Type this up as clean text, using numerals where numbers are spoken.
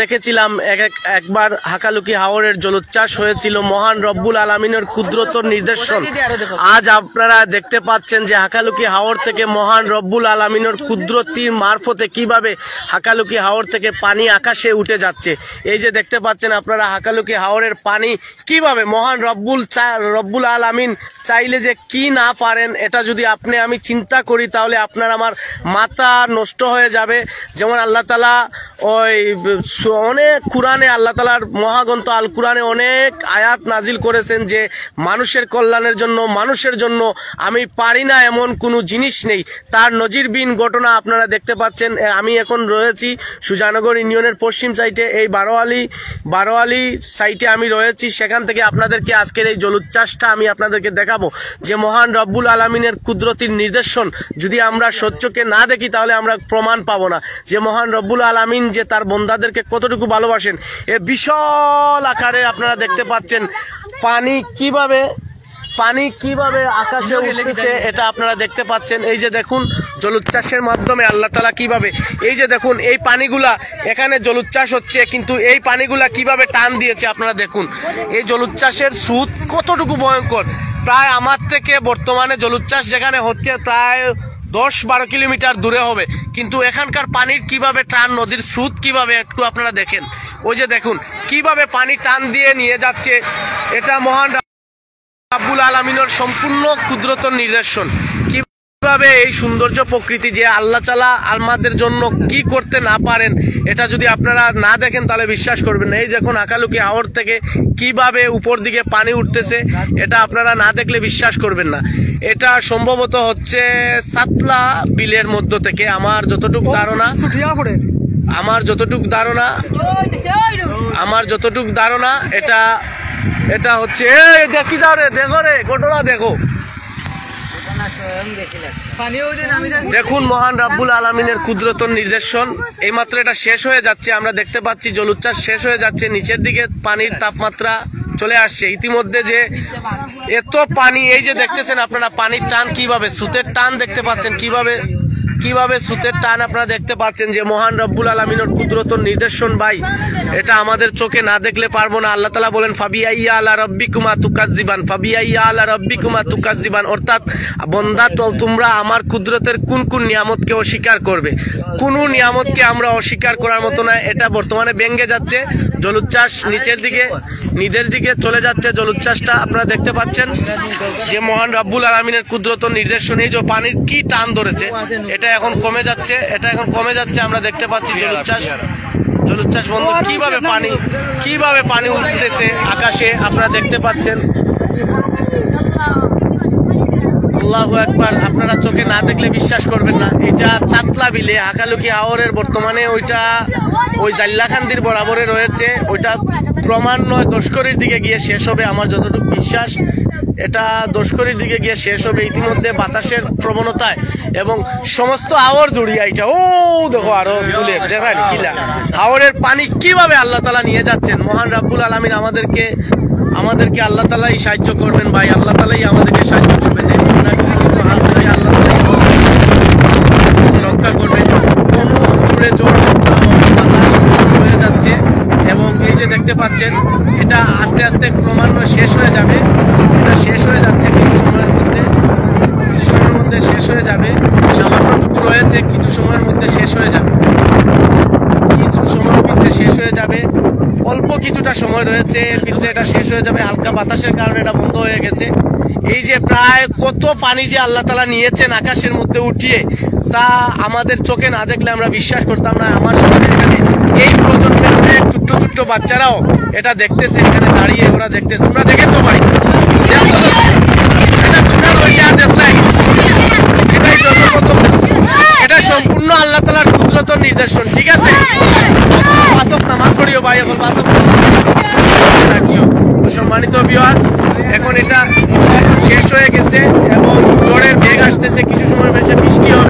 দেখেছিলাম একবার হাকালুকি হাওরের জলোচ্ছ্বাস হয়েছিল মহান রব্বুল আলামিনের কুদরতের নির্দেশন। আজ আপনারা দেখতে পাচ্ছেন যে হাকালুকি হাওর থেকে মহান রব্বুল আলামিনের কুদরতির মারফতে কিভাবে হাকালুকি হাওর থেকে পানি আকাশে উঠে যাচ্ছে। এই যে দেখতে পাচ্ছেন আপনারা হাকালুকি হাওরের পানি কিভাবে মহান রব্বুল আলামিন চাইলে যে কি না পারেন, এটা যদি আমি চিন্তা করি তাহলে আপনার আমার মাথা নষ্ট হয়ে যাবে। যেমন আল্লাহ তাআলা অনেক কুরআনে আল্লাহ তাআলার মহাগ্রন্থ আল কুরআনে অনেক আয়াত নাজিল করেছেন যে মানুষের কল্যাণের জন্য, মানুষের জন্য আমি পারি না এমন কোনো জিনিস নেই। তার নজিরবিহীন ঘটনা আপনারা দেখতে পাচ্ছেন। আমি এখন রয়েছি সুজানগর ইউনিয়নের পশ্চিম সাইডে, এই বারোয়ালি সাইটে আমি রয়েছি। সেখান থেকে আপনাদেরকে আজকের এই জলোচ্ছ্বাসটা আমি আপনাদেরকে দেখাবো যে মহান রব্বুল আলামিনের কুদরতির নির্দেশন যদি আমরা সত্যকে না দেখি তাহলে আমরা প্রমাণ পাবো না যে মহান রব্বুল আলামিন যে তার বন্দাদেরকে কতটুকু ভালোবাসেন। এ বিশাল আকারে আপনারা দেখতে পাচ্ছেন পানি কিভাবে আকাশে উঠছে, এটা আপনারা দেখতে পাচ্ছেন। এই যে দেখুন জলোচ্ছ্বাসের মাধ্যমে আল্লাহ তাআলা কিভাবে, এই যে দেখুন এই পানিগুলা, এখানে জলোচ্ছ্বাস হচ্ছে কিন্তু এই পানিগুলা কিভাবে টান দিয়েছে আপনারা দেখুন। এই জলোচ্ছ্বাসের স্রোত কতটুকু ভয়ঙ্কর, প্রায় আমার থেকে বর্তমানে জলোচ্ছ্বাস যেখানে হচ্ছে প্রায় 10-12 কিলোমিটার দূরে হবে, কিন্তু এখানকার পানির কিভাবে টান, নদীর স্রোত কিভাবে একটু আপনারা দেখেন। ওই যে দেখুন কিভাবে পানি টান দিয়ে নিয়ে যাচ্ছে। এটা মহান রব্বুল আলামিনের সম্পূর্ণ কুদরতের নিদর্শন। কিভাবে এই সৌন্দর্য প্রকৃতি যে আল্লাহ তাআলা আমাদের জন্য কি করতে না পারেন, এটা যদি আপনারা না দেখেন তাহলে বিশ্বাস করবেন না। এই দেখুন হাকালুকি হাওর থেকে কিভাবে উপর দিকে পানি উঠতেছে, এটা আপনারা না দেখলে বিশ্বাস করবেন না। এটা সম্ভবত হচ্ছে সাতলা বিলের মধ্য থেকে, আমার যতটুকু ধারণা এটা হচ্ছে দেখি যাও রে, দেখো রে ঘটনা দেখো। দেখুন মহান রব্বুল আলামিনের কুদরতের নির্দেশন। এইমাত্র এটা শেষ হয়ে যাচ্ছে, আমরা দেখতে পাচ্ছি জলোচ্ছ্বাস শেষ হয়ে যাচ্ছে, নিচের দিকে পানির তাপমাত্রা চলে আসছে ইতিমধ্যে। যে এত পানি, এই যে দেখতেছেন আপনারা পানির টান কিভাবে, স্রোতের টান দেখতে পাচ্ছেন কিভাবে স্রোতের টান আপনারা দেখতে পাচ্ছেন যে মহান রব্বুল আলামিনের কুদরতের নির্দেশন। ভাই এটা আমাদের চোখে না দেখলে পারবো না। আল্লাহ তাআলা বলেন ফাবিআইয়া আলা রাব্বিকুমা তুকাজ্জিবান, অর্থাৎ বান্দা তোমরা আমার কুদরতের কোন কোন নিয়ামতকে অস্বীকার করবে। কোন নিয়ামতকে আমরা অস্বীকার করার মতো না। এটা বর্তমানে ভেঙে যাচ্ছে, জলোচ্ছ্বাস নিচের দিকে চলে যাচ্ছে। জলোচ্ছ্বাসটা আপনারা দেখতে পাচ্ছেন যে মহান রব্বুল আলামিনের কুদরতের নির্দেশন। এই যে পানির কি টান ধরেছে, এটা এখন কমে যাচ্ছে। আমরা দেখতে পাচ্ছি জলোচ্ছ্বাস বন্ধ, কিভাবে পানি উঠতেছে আকাশে আপনারা দেখতে পাচ্ছেন। আল্লাহু আকবার, আপনারা চোখে না দেখলে বিশ্বাস করবেন না। এটা চাতলা বিলে হাকালুকি হাওরের বর্তমানে ওই জাল্লাখান্দির বরাবরে রয়েছে। ওইটা ক্রমান্বয়ে দশকরির দিকে গিয়ে শেষ হবে, আমার যতটুকু বিশ্বাস এটা দশকরির দিকে গিয়ে শেষ হবে ইতিমধ্যে বাতাসের প্রবণতায় এবং সমস্ত হাওর জড়িয়ে এটা। ও দেখো আরো তুলে দেখায় কিলা হাওরের পানি কিভাবে আল্লাহ তাআলা নিয়ে যাচ্ছেন। মহান রব্বুল আলামিন আমাদেরকে আল্লাহ তাআলাই সাহায্য করবেন। ভাই আল্লাহ তাআলাই আমাদেরকে সাহায্য করবেন, রক্ষা করবেন। হয়ে যাচ্ছে এবং এই যে দেখতে পাচ্ছেন এটা আস্তে আস্তে ক্রমান্বয়ে শেষ হয়ে যাবে। এটা শেষ হয়ে যাচ্ছে কিছু সময়ের মধ্যে শেষ হয়ে যাবে। সামান্যটুকু রয়েছে, কিছু সময়ের মধ্যে শেষ হয়ে যাবে। অল্প কিছুটা সময় রয়েছে, এর ভিতরে এটা শেষ হয়ে যাবে। হালকা বাতাসের কারণে এটা বন্ধ হয়ে গেছে। এই যে প্রায় কত পানি যে আল্লাহ তাআলা নিয়েছেন আকাশের মধ্যে উঠিয়ে, তা আমাদের চোখে না দেখলে আমরা বিশ্বাস করতাম না। আমার সামনে এখানে এই প্রজন্মের ছোট্ট বাচ্চারাও এটা দেখতেছে, এখানে দাঁড়িয়ে ওরা দেখতেছে। তোমরা দেখেছো ভাই, এটা সম্পূর্ণ আল্লাহ তাআলার কুদরতের নির্দেশন। ঠিক আছে, নামাজ পড়িও ভাই, এখন সম্মানিত ভিউয়ার্স, এখন এটা শেষ হয়ে গেছে এবং ঝড়ের বেগ আসতেছে, কিছু সময় বৃষ্টি হবে।